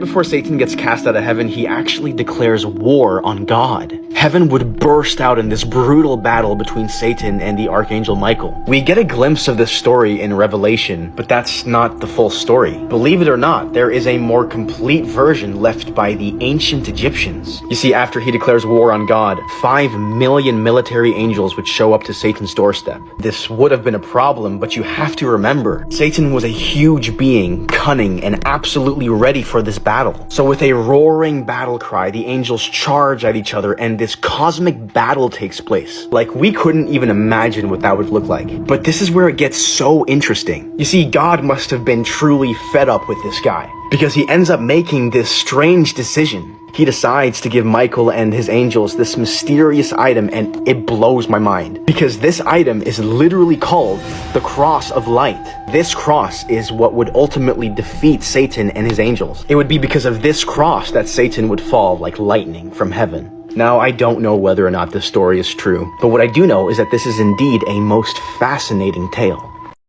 Before Satan gets cast out of heaven, he actually declares war on God. Heaven would burst out in this brutal battle between Satan and the Archangel Michael. We get a glimpse of this story in Revelation, but that's not the full story. Believe it or not, there is a more complete version left by the ancient Egyptians. You see, after he declares war on God, 5 million military angels would show up to Satan's doorstep. This would have been a problem, but you have to remember, Satan was a huge being, cunning, and absolutely ready for this battle. So with a roaring battle cry, the angels charge at each other and this cosmic battle takes place. Like, we couldn't even imagine what that would look like. But this is where it gets so interesting. You see, God must have been truly fed up with this guy, because he ends up making this strange decision. He decides to give Michael and his angels this mysterious item, and it blows my mind. Because this item is literally called the Cross of Light. This cross is what would ultimately defeat Satan and his angels. It would be because of this cross that Satan would fall like lightning from heaven. Now, I don't know whether or not this story is true, but what I do know is that this is indeed a most fascinating tale.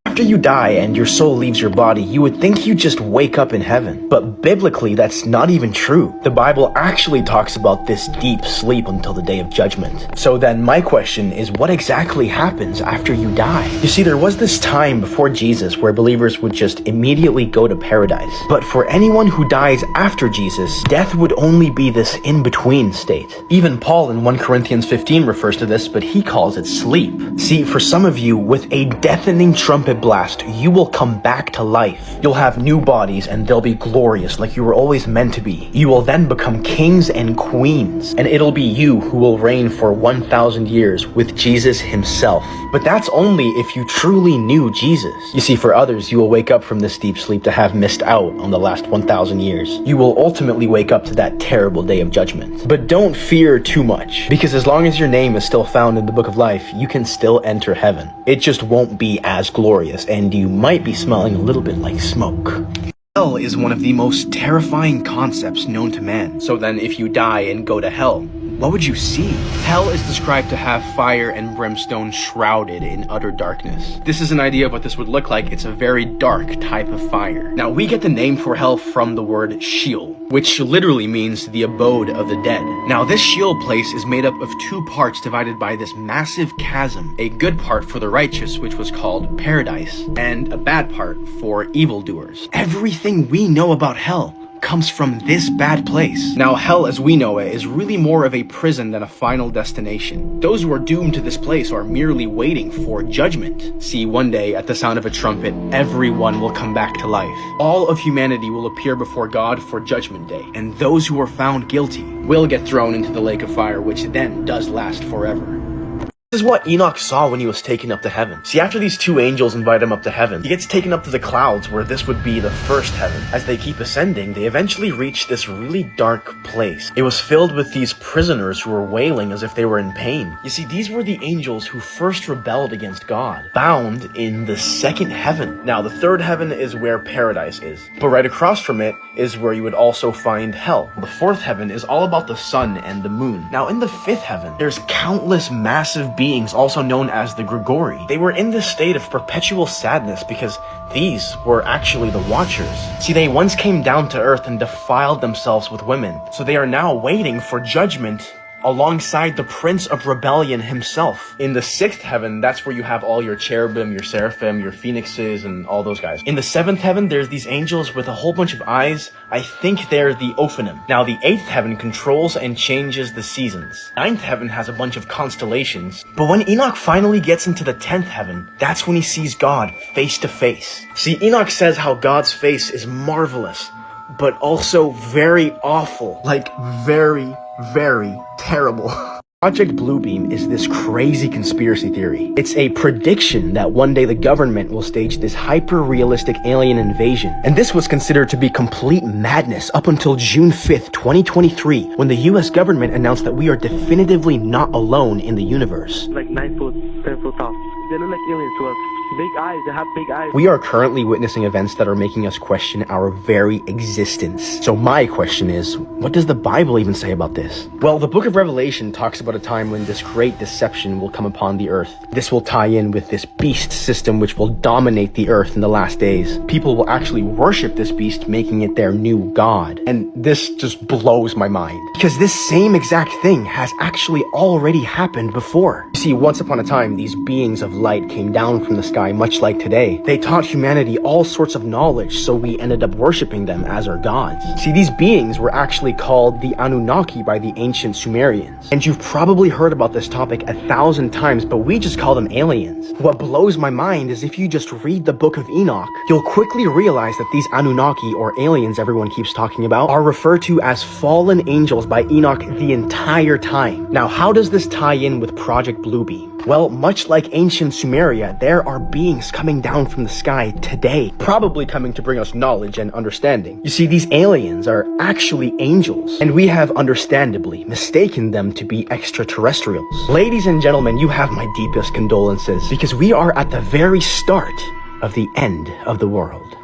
After you die and your soul leaves your body, you would think you just wake up in heaven. But biblically, that's not even true. The Bible actually talks about this deep sleep until the day of judgment. So then my question is, what exactly happens after you die? You see, there was this time before Jesus where believers would just immediately go to paradise. But for anyone who dies after Jesus, death would only be this in-between state. Even Paul in 1 Corinthians 15 refers to this, but he calls it sleep. See, for some of you, with a deafening trumpet blast, you will come back to life. You'll have new bodies and they'll be glorious like you were always meant to be. You will then become kings and queens, and it'll be you who will reign for 1,000 years with Jesus himself. But that's only if you truly knew Jesus. You see, for others, you will wake up from this deep sleep to have missed out on the last 1,000 years. You will ultimately wake up to that terrible day of judgment. But don't fear too much, because as long as your name is still found in the book of life, you can still enter heaven. It just won't be as glorious, and you might be smelling a little bit like smoke. Hell is one of the most terrifying concepts known to man. So then if you die and go to hell, what would you see? Hell is described to have fire and brimstone shrouded in utter darkness. This is an idea of what this would look like. It's a very dark type of fire. Now, we get the name for hell from the word Sheol, which literally means the abode of the dead. Now, this Sheol place is made up of 2 parts divided by this massive chasm. A good part for the righteous, which was called paradise, and a bad part for evildoers. Everything we know about hell comes from this bad place. Now, hell as we know it is really more of a prison than a final destination. Those who are doomed to this place are merely waiting for judgment. See, one day, at the sound of a trumpet, everyone will come back to life. All of humanity will appear before God for judgment day, and those who are found guilty will get thrown into the lake of fire, which then does last forever. This is what Enoch saw when he was taken up to heaven. See, after these 2 angels invite him up to heaven, he gets taken up to the clouds where this would be the first heaven. As they keep ascending, they eventually reach this really dark place. It was filled with these prisoners who were wailing as if they were in pain. You see, these were the angels who first rebelled against God, bound in the 2nd heaven. Now, the 3rd heaven is where paradise is, but right across from it is where you would also find hell. The 4th heaven is all about the sun and the moon. Now, in the 5th heaven, there's countless massive beings, also known as the Grigori. They were in this state of perpetual sadness because these were actually the Watchers. See, they once came down to earth and defiled themselves with women, so they are now waiting for judgment alongside the Prince of Rebellion himself. In the 6th heaven, that's where you have all your cherubim, your seraphim, your phoenixes, and all those guys. In the 7th heaven, there's these angels with a whole bunch of eyes. I think they're the Ophanim. Now, the 8th heaven controls and changes the seasons. 9th heaven has a bunch of constellations. But when Enoch finally gets into the 10th heaven, that's when he sees God face to face. See, Enoch says how God's face is marvelous, but also very awful. Like, very terrible. Project Bluebeam is this crazy conspiracy theory. It's a prediction that one day the government will stage this hyper-realistic alien invasion. And this was considered to be complete madness up until June 5th, 2023, when the US government announced that we are definitively not alone in the universe. Like 9 foot, 10 foot tall. They look like aliens to us. Big eyes, they have big eyes. We are currently witnessing events that are making us question our very existence. So my question is, what does the Bible even say about this? Well, the book of Revelation talks about a time when this great deception will come upon the earth. This will tie in with this beast system which will dominate the earth in the last days. People will actually worship this beast, making it their new god. And this just blows my mind, because this same exact thing has actually already happened before. You see, once upon a time, these beings of light came down from the sky much like today. They taught humanity all sorts of knowledge, so we ended up worshiping them as our gods. See, these beings were actually called the Anunnaki by the ancient Sumerians. And you've probably heard about this topic 1,000 times, but we just call them aliens. What blows my mind is if you just read the book of Enoch, you'll quickly realize that these Anunnaki, or aliens everyone keeps talking about, are referred to as fallen angels by Enoch the entire time. Now, how does this tie in with Project Bluebeam? Well, much like ancient Sumeria, there are beings coming down from the sky today, probably coming to bring us knowledge and understanding. You see, these aliens are actually angels, and we have understandably mistaken them to be extraterrestrials. Ladies and gentlemen, you have my deepest condolences, because we are at the very start of the end of the world.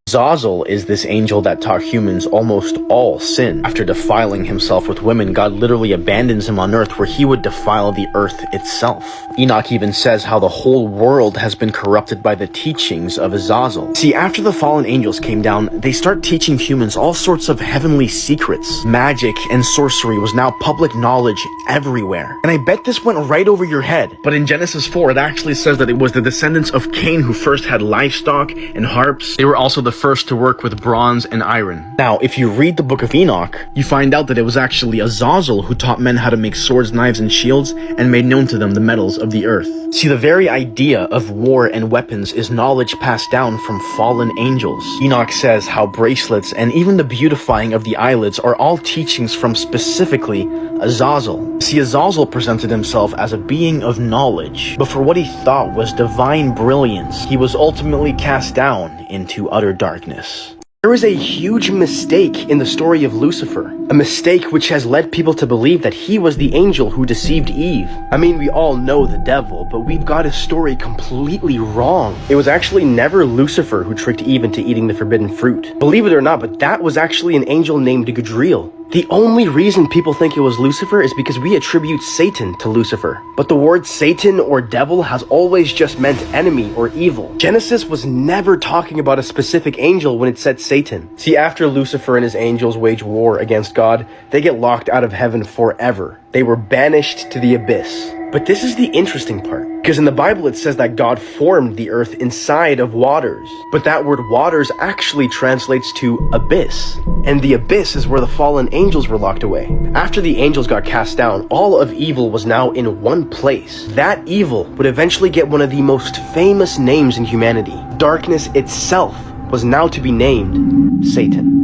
Azazel is this angel that taught humans almost all sin. After defiling himself with women, God literally abandons him on earth, where he would defile the earth itself. Enoch even says how the whole world has been corrupted by the teachings of Azazel. See, after the fallen angels came down, they start teaching humans all sorts of heavenly secrets. Magic and sorcery was now public knowledge everywhere. And I bet this went right over your head. But in Genesis 4, it actually says that it was the descendants of Cain who first had livestock and harps. They were also the first to work with bronze and iron. Now, if you read the book of Enoch, you find out that it was actually Azazel who taught men how to make swords, knives, and shields, and made known to them the metals of the earth. See, the very idea of war and weapons is knowledge passed down from fallen angels. Enoch says how bracelets and even the beautifying of the eyelids are all teachings from specifically Azazel. See, Azazel presented himself as a being of knowledge, but for what he thought was divine brilliance, he was ultimately cast down into utter darkness. There is a huge mistake in the story of Lucifer, a mistake which has led people to believe that he was the angel who deceived Eve. I mean, we all know the devil, but we've got his story completely wrong. It was actually never Lucifer who tricked Eve into eating the forbidden fruit. Believe it or not, but that was actually an angel named Gadriel. The only reason people think it was Lucifer is because we attribute Satan to Lucifer. But the word Satan or devil has always just meant enemy or evil. Genesis was never talking about a specific angel when it said Satan. See, after Lucifer and his angels wage war against God, they get locked out of heaven forever. They were banished to the abyss. But this is the interesting part, because in the Bible it says that God formed the earth inside of waters. But that word waters actually translates to abyss. And the abyss is where the fallen angels were locked away. After the angels got cast down, all of evil was now in one place. That evil would eventually get one of the most famous names in humanity. Darkness itself was now to be named Satan.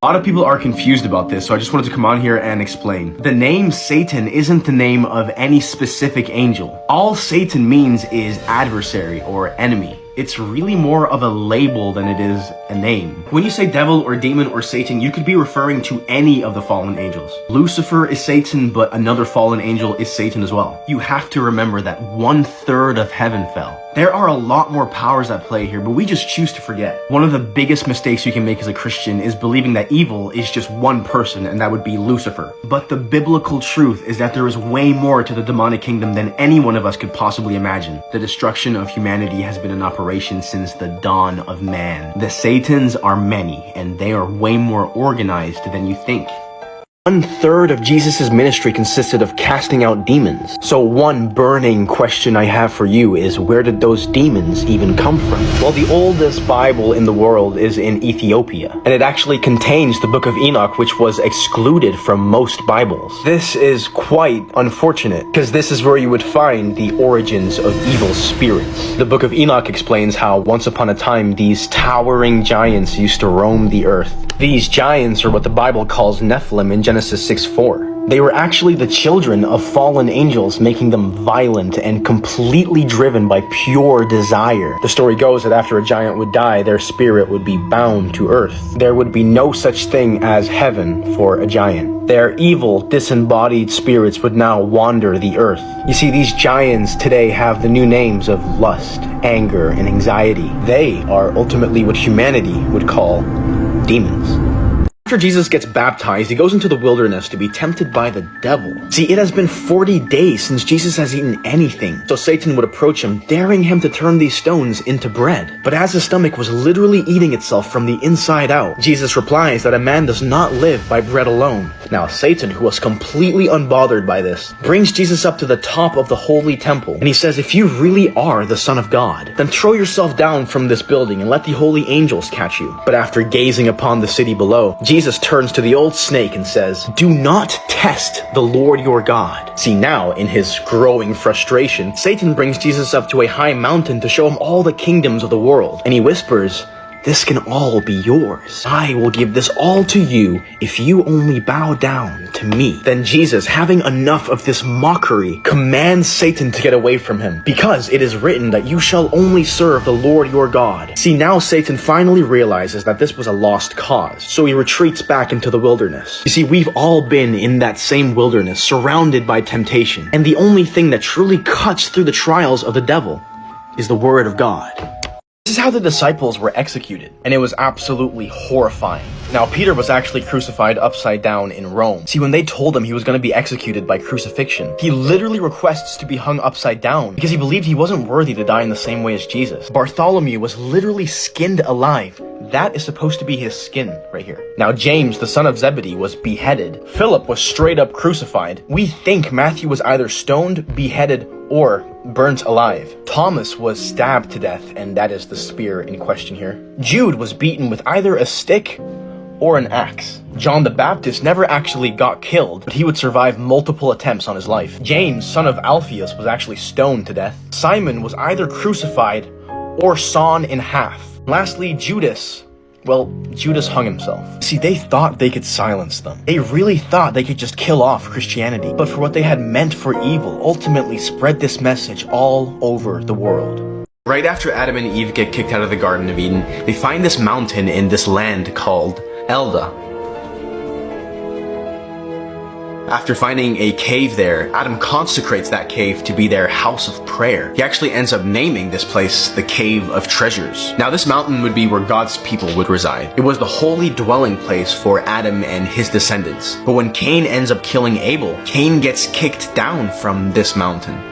A lot of people are confused about this, so I just wanted to come on here and explain. The name Satan isn't the name of any specific angel. All Satan means is adversary or enemy. It's really more of a label than it is a name. When you say devil or demon or Satan, you could be referring to any of the fallen angels. Lucifer is Satan, but another fallen angel is Satan as well. You have to remember that 1/3 of heaven fell. There are a lot more powers at play here, but we just choose to forget. One of the biggest mistakes you can make as a Christian is believing that evil is just one person, and that would be Lucifer. But the biblical truth is that there is way more to the demonic kingdom than any one of us could possibly imagine. The destruction of humanity has been an operation since the dawn of man. The Satans are many, and they are way more organized than you think. 1/3 of Jesus' ministry consisted of casting out demons. So one burning question I have for you is, where did those demons even come from? Well, the oldest Bible in the world is in Ethiopia, and it actually contains the book of Enoch, which was excluded from most Bibles. This is quite unfortunate, because this is where you would find the origins of evil spirits. The book of Enoch explains how once upon a time these towering giants used to roam the earth. These giants are what the Bible calls Nephilim in Genesis 6:4. They were actually the children of fallen angels, making them violent and completely driven by pure desire. The story goes that after a giant would die, their spirit would be bound to earth. There would be no such thing as heaven for a giant. Their evil, disembodied spirits would now wander the earth. You see, these giants today have the new names of lust, anger, and anxiety. They are ultimately what humanity would call demons. After Jesus gets baptized, he goes into the wilderness to be tempted by the devil. See, it has been 40 days since Jesus has eaten anything, so Satan would approach him, daring him to turn these stones into bread. But as his stomach was literally eating itself from the inside out, Jesus replies that a man does not live by bread alone. Now, Satan, who was completely unbothered by this, brings Jesus up to the top of the holy temple, and he says, if you really are the Son of God, then throw yourself down from this building and let the holy angels catch you. But after gazing upon the city below, Jesus turns to the old snake and says, do not test the Lord your God. See, now, in his growing frustration, Satan brings Jesus up to a high mountain to show him all the kingdoms of the world, and he whispers, this can all be yours. I will give this all to you if you only bow down to me. Then Jesus, having enough of this mockery, commands Satan to get away from him, because it is written that you shall only serve the Lord your God. See, now Satan finally realizes that this was a lost cause, so he retreats back into the wilderness. You see, we've all been in that same wilderness, surrounded by temptation, and the only thing that truly cuts through the trials of the devil is the Word of God. This is how the disciples were executed, and it was absolutely horrifying. Now, Peter was actually crucified upside down in Rome. See, when they told him he was going to be executed by crucifixion, he literally requests to be hung upside down because he believed he wasn't worthy to die in the same way as Jesus. Bartholomew was literally skinned alive. That is supposed to be his skin right here. Now, James, the son of Zebedee, was beheaded. Philip was straight up crucified. We think Matthew was either stoned, beheaded, or burnt alive. Thomas was stabbed to death, and that is the spear in question here. Jude was beaten with either a stick or an axe. John the Baptist never actually got killed, but he would survive multiple attempts on his life. James, son of Alphaeus, was actually stoned to death. Simon was either crucified or sawn in half. Lastly, Judas hung himself. See, they thought they could silence them. They really thought they could just kill off Christianity. But for what they had meant for evil, ultimately spread this message all over the world. Right after Adam and Eve get kicked out of the Garden of Eden, they find this mountain in this land called Elda. After finding a cave there, Adam consecrates that cave to be their house of prayer. He actually ends up naming this place the Cave of Treasures. Now, this mountain would be where God's people would reside. It was the holy dwelling place for Adam and his descendants. But when Cain ends up killing Abel, Cain gets kicked down from this mountain.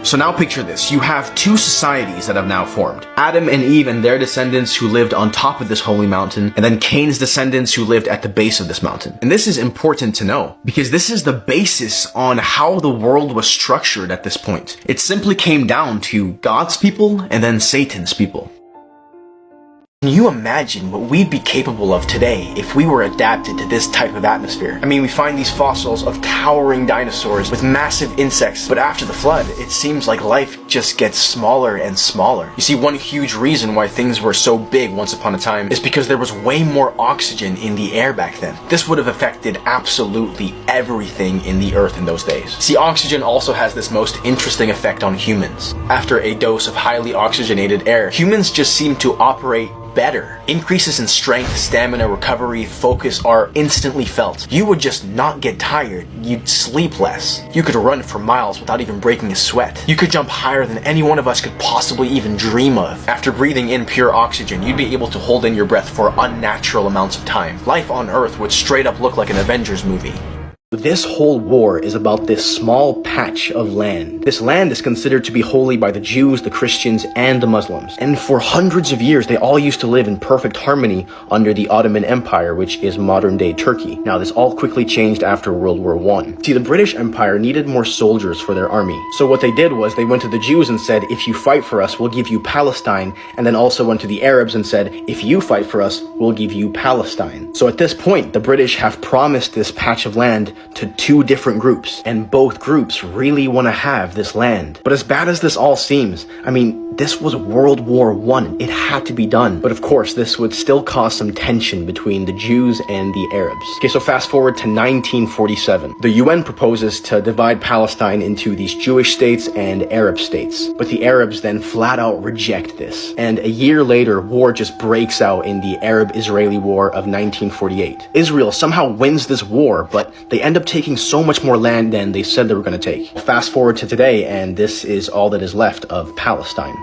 So now picture this, you have two societies that have now formed. Adam and Eve and their descendants who lived on top of this holy mountain, and then Cain's descendants who lived at the base of this mountain. And this is important to know, because this is the basis on how the world was structured at this point. It simply came down to God's people and then Satan's people. Can you imagine what we'd be capable of today if we were adapted to this type of atmosphere? I mean, we find these fossils of towering dinosaurs with massive insects, but after the flood, it seems like life just gets smaller and smaller. You see, one huge reason why things were so big once upon a time is because there was way more oxygen in the air back then. This would have affected absolutely everything in the earth in those days. See, oxygen also has this most interesting effect on humans. After a dose of highly oxygenated air, humans just seem to operate better. Increases in strength, stamina, recovery, focus are instantly felt. You would just not get tired. You'd sleep less. You could run for miles without even breaking a sweat. You could jump higher than any one of us could possibly even dream of. After breathing in pure oxygen, you'd be able to hold in your breath for unnatural amounts of time. Life on Earth would straight up look like an Avengers movie. This whole war is about this small patch of land. This land is considered to be holy by the Jews, the Christians, and the Muslims. And for hundreds of years, they all used to live in perfect harmony under the Ottoman Empire, which is modern-day Turkey. Now, this all quickly changed after World War I. See, the British Empire needed more soldiers for their army. So what they did was they went to the Jews and said, if you fight for us, we'll give you Palestine. And then also went to the Arabs and said, if you fight for us, we'll give you Palestine. So at this point, the British have promised this patch of land to two different groups, and both groups really want to have this land. But as bad as this all seems, I mean, this was World War I. It had to be done. But of course, this would still cause some tension between the Jews and the Arabs. Okay, so fast forward to 1947. The UN proposes to divide Palestine into these Jewish states and Arab states. But the Arabs then flat out reject this. And a year later, war just breaks out in the Arab-Israeli War of 1948. Israel somehow wins this war, but they end up taking so much more land than they said they were going to take. Fast forward to today, and this is all that is left of Palestine.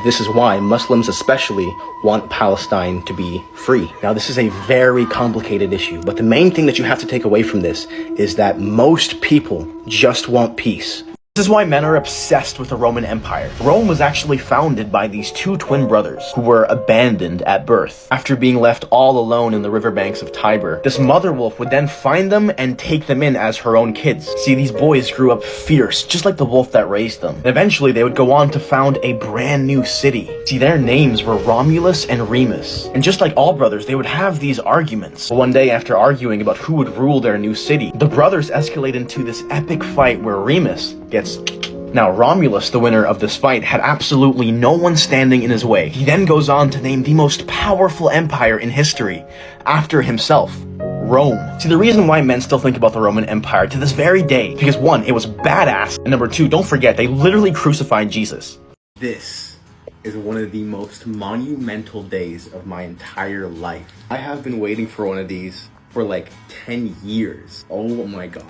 This is why Muslims especially want Palestine to be free. Now, this is a very complicated issue, but the main thing that you have to take away from this is that most people just want peace. This is why men are obsessed with the Roman Empire. Rome was actually founded by these two twin brothers who were abandoned at birth. After being left all alone in the riverbanks of Tiber, this mother wolf would then find them and take them in as her own kids. See, these boys grew up fierce, just like the wolf that raised them. And eventually, they would go on to found a brand new city. See, their names were Romulus and Remus. And just like all brothers, they would have these arguments. But one day, after arguing about who would rule their new city, the brothers escalate into this epic fight where Remus gets... Now, Romulus, the winner of this fight, had absolutely no one standing in his way. He then goes on to name the most powerful empire in history, after himself, Rome. See, the reason why men still think about the Roman Empire to this very day, because one, it was badass, and number two, don't forget, they literally crucified Jesus. This is one of the most monumental days of my entire life. I have been waiting for one of these for like 10 years. Oh my gosh.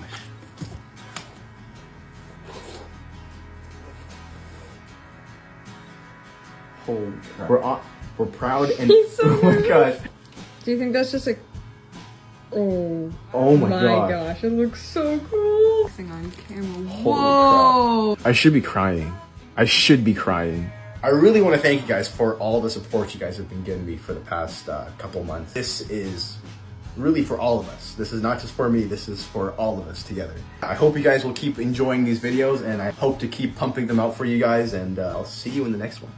Holy crap. We're proud and oh my gosh. Do you think that's just like Oh my gosh, it looks so cool. Thing on camera. Holy crap. I should be crying. I really want to thank you guys for all the support you guys have been giving me for the past couple months. This is really for all of us. This is not just for me, this is for all of us together. I hope you guys will keep enjoying these videos, and I hope to keep pumping them out for you guys, and I'll see you in the next one.